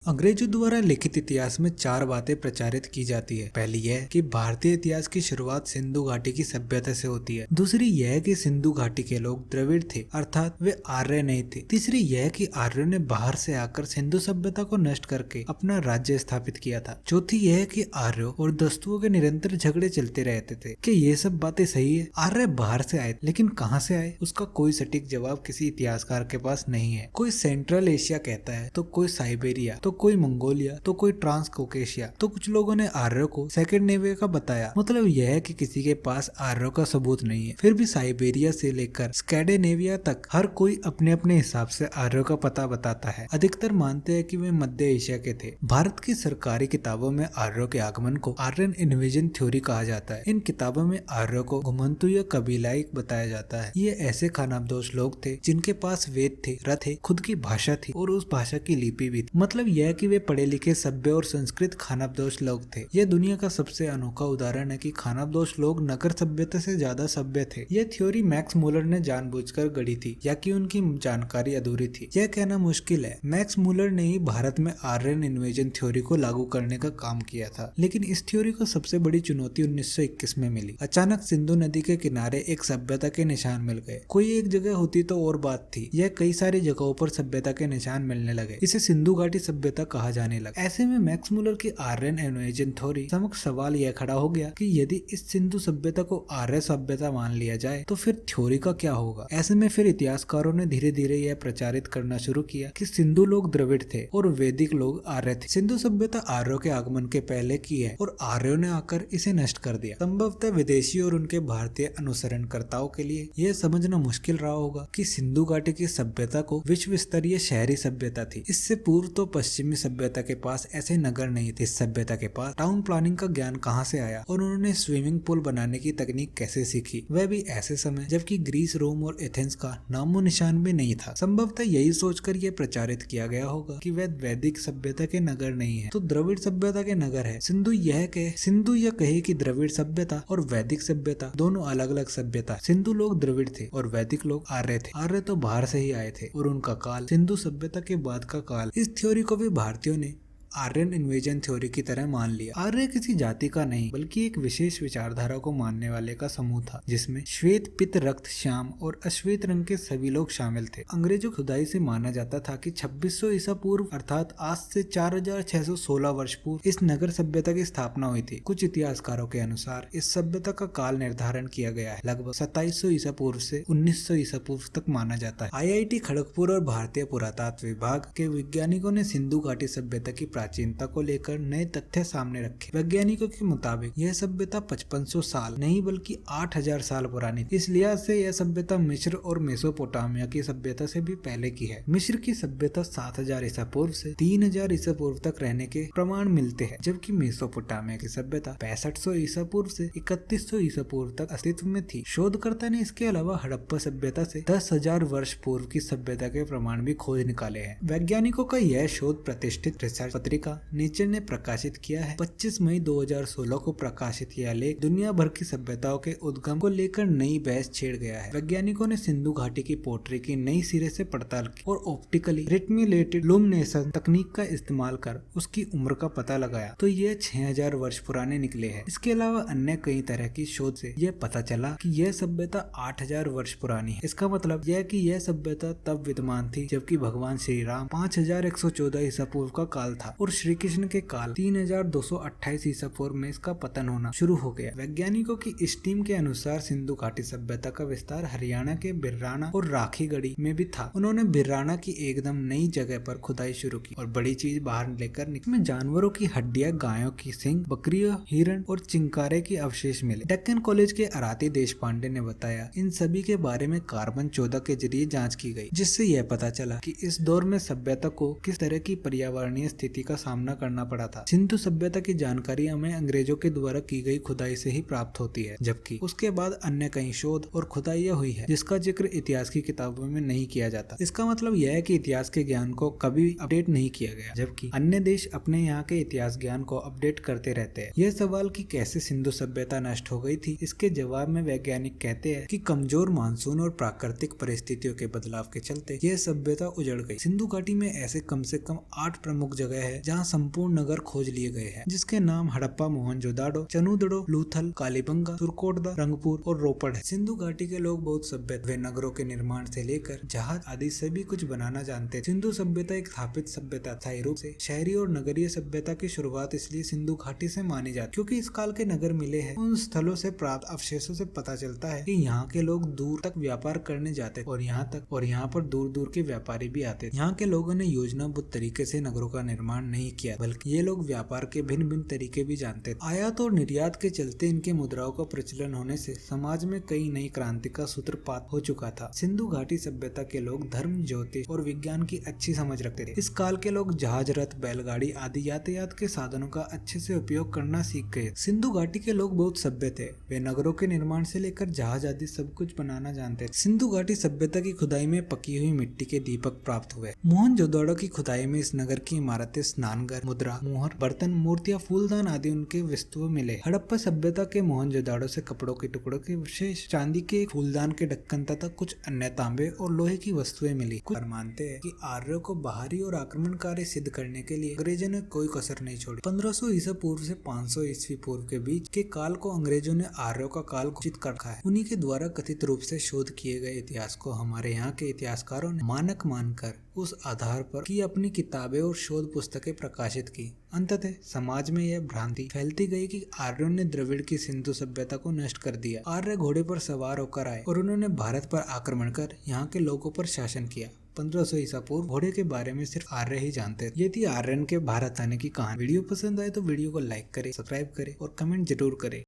अंग्रेजों द्वारा लिखित इतिहास में चार बातें प्रचारित की जाती है। पहली यह कि भारतीय इतिहास की शुरुआत सिंधु घाटी की सभ्यता से होती है। दूसरी यह कि सिंधु घाटी के लोग द्रविड़ थे, अर्थात वे आर्य नहीं थे। तीसरी यह कि आर्यों ने बाहर से आकर सिंधु सभ्यता को नष्ट करके अपना राज्य स्थापित किया था। चौथी यह कि आर्यों और दस्तुओं के निरंतर झगड़े चलते रहते थे। कि ये सब बातें सही है? आर्य बाहर से आए, लेकिन कहाँ से आए उसका कोई सटीक जवाब किसी इतिहासकार के पास नहीं है। कोई सेंट्रल एशिया कहता है, तो कोई साइबेरिया, तो कोई मंगोलिया, तो कोई ट्रांस कोकेशिया। तो कुछ लोगों ने आर्यों को स्कैंडिनेविया का बताया। मतलब यह है कि किसी के पास आर्यों का सबूत नहीं है। फिर भी साइबेरिया से लेकर स्कैंडिनेविया तक हर कोई अपने अपने हिसाब से आर्यों का पता बताता है। अधिकतर मानते हैं कि वे मध्य एशिया के थे। भारत की सरकारी किताबों में आर्यों के आगमन को आर्यन इन्वेजन थ्योरी कहा जाता है। इन किताबों में आर्यों को घुमंतु या कबीलाई बताया जाता है। ये ऐसे खानाबदोश लोग थे जिनके पास वेद थे, रथ थे, खुद की भाषा थी और उस भाषा की लिपि भी थी। मतलब यह कि वे पढ़े लिखे, सभ्य और संस्कृत खानाबदोश लोग थे। यह दुनिया का सबसे अनोखा उदाहरण है कि खानाबदोश लोग नगर सभ्यता से ज्यादा सभ्य थे। यह थ्योरी मैक्स मूलर ने जानबूझकर गढ़ी थी या कि उनकी जानकारी अधूरी थी, यह कहना मुश्किल है। मैक्स मूलर ने ही भारत में आर्यन इन्वेजन थ्योरी को लागू करने का काम किया था, लेकिन इस थ्योरी को सबसे बड़ी चुनौती 1921 में मिली। अचानक सिंधु नदी के किनारे एक सभ्यता के निशान मिल गए। कोई एक जगह होती तो और बात थी, यह कई सारी जगहों पर सभ्यता के निशान मिलने लगे। इसे सिंधु घाटी सभ्यता कहा जाने लगा। ऐसे में मैक्स मूलर की आर्यन इन्वेजन थ्योरी समक्ष सवाल यह खड़ा हो गया कि यदि इस सिंधु सभ्यता को आर्य सभ्यता मान लिया जाए तो फिर थ्योरी का क्या होगा। ऐसे में फिर इतिहासकारों ने धीरे धीरे यह प्रचारित करना शुरू किया कि सिंधु लोग द्रविड़ थे और वैदिक लोग आर्य थे। सिंधु सभ्यता आर्यों के आगमन के पहले की है और आर्यों ने आकर इसे नष्ट कर दिया। संभवतः विदेशी और उनके भारतीय अनुसरणकर्ताओं के लिए यह समझना मुश्किल रहा होगा कि सिंधु घाटी की सभ्यता को विश्व स्तरीय शहरी सभ्यता थी। इससे पूर्व तो पश्चिमी सभ्यता के पास ऐसे नगर नहीं थे। इस सभ्यता के पास टाउन प्लानिंग का ज्ञान कहाँ से आया और उन्होंने स्विमिंग पूल बनाने की तकनीक कैसे सीखी, वह भी ऐसे समय जबकि ग्रीस, रोम और एथेंस का नामो निशान भी नहीं था। संभवतः यही सोचकर यह प्रचारित किया गया होगा कि वह वैदिक सभ्यता के नगर नहीं है तो द्रविड़ सभ्यता के नगर है। सिंधु यह कहे कि द्रविड़ सभ्यता और वैदिक सभ्यता दोनों अलग अलग सभ्यता। सिंधु लोग द्रविड़ थे और वैदिक लोग आर्य थे। आर्य तो बाहर से ही आए थे और उनका काल सिंधु सभ्यता के बाद का काल। इस थ्योरी को भी भारतीयों ने आर्यन इन्वेजन थ्योरी की तरह मान लिया। आर्य किसी जाति का नहीं बल्कि एक विशेष विचारधारा को मानने वाले का समूह था, जिसमें श्वेत, पित्त, रक्त, श्याम और अश्वेत रंग के सभी लोग शामिल थे। अंग्रेजों की खुदाई से माना जाता था कि 2600 ईसा पूर्व अर्थात आज से 4616 वर्ष पूर्व इस नगर सभ्यता की स्थापना हुई थी। कुछ इतिहासकारों के अनुसार इस सभ्यता का काल निर्धारण किया गया है लगभग 2700 ईसा पूर्व से 1900 ईसा पूर्व तक माना जाता है। IIT खड़गपुर और भारतीय पुरातत्व विभाग के वैज्ञानिकों ने सिंधु घाटी सभ्यता की प्राचीनता को लेकर नए तथ्य सामने रखे। वैज्ञानिकों के मुताबिक यह सभ्यता 5500 साल नहीं बल्कि 8000 साल पुरानी थी। इस लिहाज से यह सभ्यता मिस्र और मेसोपोटामिया की सभ्यता से भी पहले की है। मिस्र की सभ्यता 7000 ईसा पूर्व से 3000 ईसा पूर्व तक रहने के प्रमाण मिलते हैं, जबकि मेसोपोटामिया की सभ्यता 6500 ईसा पूर्व से 3100 ईसा पूर्व तक अस्तित्व में थी। शोधकर्ता ने इसके अलावा हड़प्पा सभ्यता से 10,000 वर्ष पूर्व की सभ्यता के प्रमाण भी खोज निकाले हैं। वैज्ञानिकों का यह शोध प्रतिष्ठित रिसर्च पत्रिका नेचर ने प्रकाशित किया है। 25 मई 2016 को प्रकाशित यह लेख दुनिया भर की सभ्यताओं के उद्गम को लेकर नई बहस छेड़ गया है। वैज्ञानिकों ने सिंधु घाटी की पोट्री की नई सिरे से पड़ताल की और ऑप्टिकली रिटिम्युलेटेड लुमिनेशन तकनीक का इस्तेमाल कर उसकी उम्र का पता लगाया तो यह 6000 वर्ष पुराने निकले हैं। इसके अलावा अन्य कई तरह की शोध से यह पता चला कि यह सभ्यता 8000 वर्ष पुरानी है। इसका मतलब यह कि यह सभ्यता तब विद्यमान थी जबकि भगवान श्री राम 5114 ईसा पूर्व का काल था और श्री कृष्ण के काल 3228 ईसा पूर्व में इसका पतन होना शुरू हो गया। वैज्ञानिकों की इस टीम के अनुसार सिंधु घाटी सभ्यता का विस्तार हरियाणा के बिर्राना और राखीगढ़ी में भी था। उन्होंने बिर्राना की एकदम नई जगह पर खुदाई शुरू की और बड़ी चीज बाहर लेकर निकली। जानवरों की हड्डियां, गायों की सींग, बकरियों, हिरण और चिंकारे के अवशेष मिले। डेक्कन कॉलेज के अराती देशपांडे ने बताया इन सभी के बारे में कार्बन 14 के जरिए जाँच की गयी, जिससे यह पता चला कि इस दौर में सभ्यता को किस तरह की पर्यावरणीय स्थिति का सामना करना पड़ा था। सिंधु सभ्यता की जानकारी हमें अंग्रेजों के द्वारा की गई खुदाई से ही प्राप्त होती है, जबकि उसके बाद अन्य कई शोध और खुदाइयाँ हुई है जिसका जिक्र इतिहास की किताबों में नहीं किया जाता। इसका मतलब यह है कि इतिहास के ज्ञान को कभी अपडेट नहीं किया गया, जबकि अन्य देश अपने यहाँ के इतिहास ज्ञान को अपडेट करते रहते हैं। यह सवाल कि कैसे सिंधु सभ्यता नष्ट हो गई थी, इसके जवाब में वैज्ञानिक कहते हैं कि कमजोर मानसून और प्राकृतिक परिस्थितियों के बदलाव के चलते यह सभ्यता उजड़ गई। सिंधु घाटी में ऐसे कम से कम 8 प्रमुख जगह है जहाँ संपूर्ण नगर खोज लिए गए हैं, जिसके नाम हड़प्पा, मोहनजोदाड़ो, चनुदड़ो, लूथल, कालीबंगा, तुर्कोटदा, रंगपुर और रोपड़ है। सिंधु घाटी के लोग बहुत सभ्य वे नगरों के निर्माण से लेकर जहाज आदि सभी कुछ बनाना जानते थे। सिंधु सभ्यता एक स्थापित सभ्यता था। रूप से शहरी और नगरीय सभ्यता की शुरुआत इसलिए सिंधु घाटी से मानी जाती क्योंकि इस काल के नगर मिले हैं। उन स्थलों से प्राप्त अवशेषों से पता चलता है कि यहाँ के लोग दूर तक व्यापार करने जाते और यहाँ पर दूर दूर के व्यापारी भी आते। यहाँ के लोगों ने योजनाबद्ध तरीके से नगरों का निर्माण नहीं किया, बल्कि ये लोग व्यापार के भिन्न भिन्न तरीके भी जानते थे। आयात और निर्यात के चलते इनके मुद्राओं का प्रचलन होने से समाज में कई नई क्रांति का सूत्रपात हो चुका था। सिंधु घाटी सभ्यता के लोग धर्म, ज्योतिष और विज्ञान की अच्छी समझ रखते थे। इस काल के लोग जहाज, रथ, बैलगाड़ी आदि यातायात के साधनों का अच्छे से उपयोग करना सीख गए। सिंधु घाटी के लोग बहुत सभ्य थे। वे नगरों के निर्माण से लेकर जहाज आदि सब कुछ बनाना जानते थे। सिंधु घाटी सभ्यता की खुदाई में पकी हुई मिट्टी के दीपक प्राप्त हुए। मोहनजोदड़ो की खुदाई में इस नगर की इमारतें, स्नानघर, मुद्रा, मोहर, बर्तन, मूर्तियां, फूलदान आदि उनके वस्तुएं मिले। हड़प्पा सभ्यता के मोहनजोदड़ो से कपड़ों के टुकड़ों के विशेष, चांदी के फूलदान के ढक्कन तथा कुछ अन्य तांबे और लोहे की वस्तुएं मिली। कुछ मानते हैं कि आर्यों को बाहरी और आक्रमणकारी सिद्ध करने के लिए अंग्रेजों ने कोई कसर नहीं छोड़ी। 1500 ईसा पूर्व से 500 ईस्वी पूर्व के बीच के काल को अंग्रेजों ने आर्यों का काल घोषित कर रखा है। उन्हीं के द्वारा कथित रूप से शोध किए गए इतिहास को हमारे यहाँ के इतिहासकारों ने मानक मानकर उस आधार पर की अपनी किताबें और शोध पुस्तकें प्रकाशित की। अंततः समाज में यह भ्रांति फैलती गई कि आर्यों ने द्रविड़ की सिंधु सभ्यता को नष्ट कर दिया। आर्य घोड़े पर सवार होकर आए और उन्होंने भारत पर आक्रमण कर यहाँ के लोगों पर शासन किया। 1500 ईसा पूर्व घोड़े के बारे में सिर्फ आर्य ही जानते थे। ये थी आर्यन के भारत आने की कहानी। वीडियो पसंद आए तो वीडियो को लाइक करें, सब्सक्राइब करें और कमेंट जरूर करें।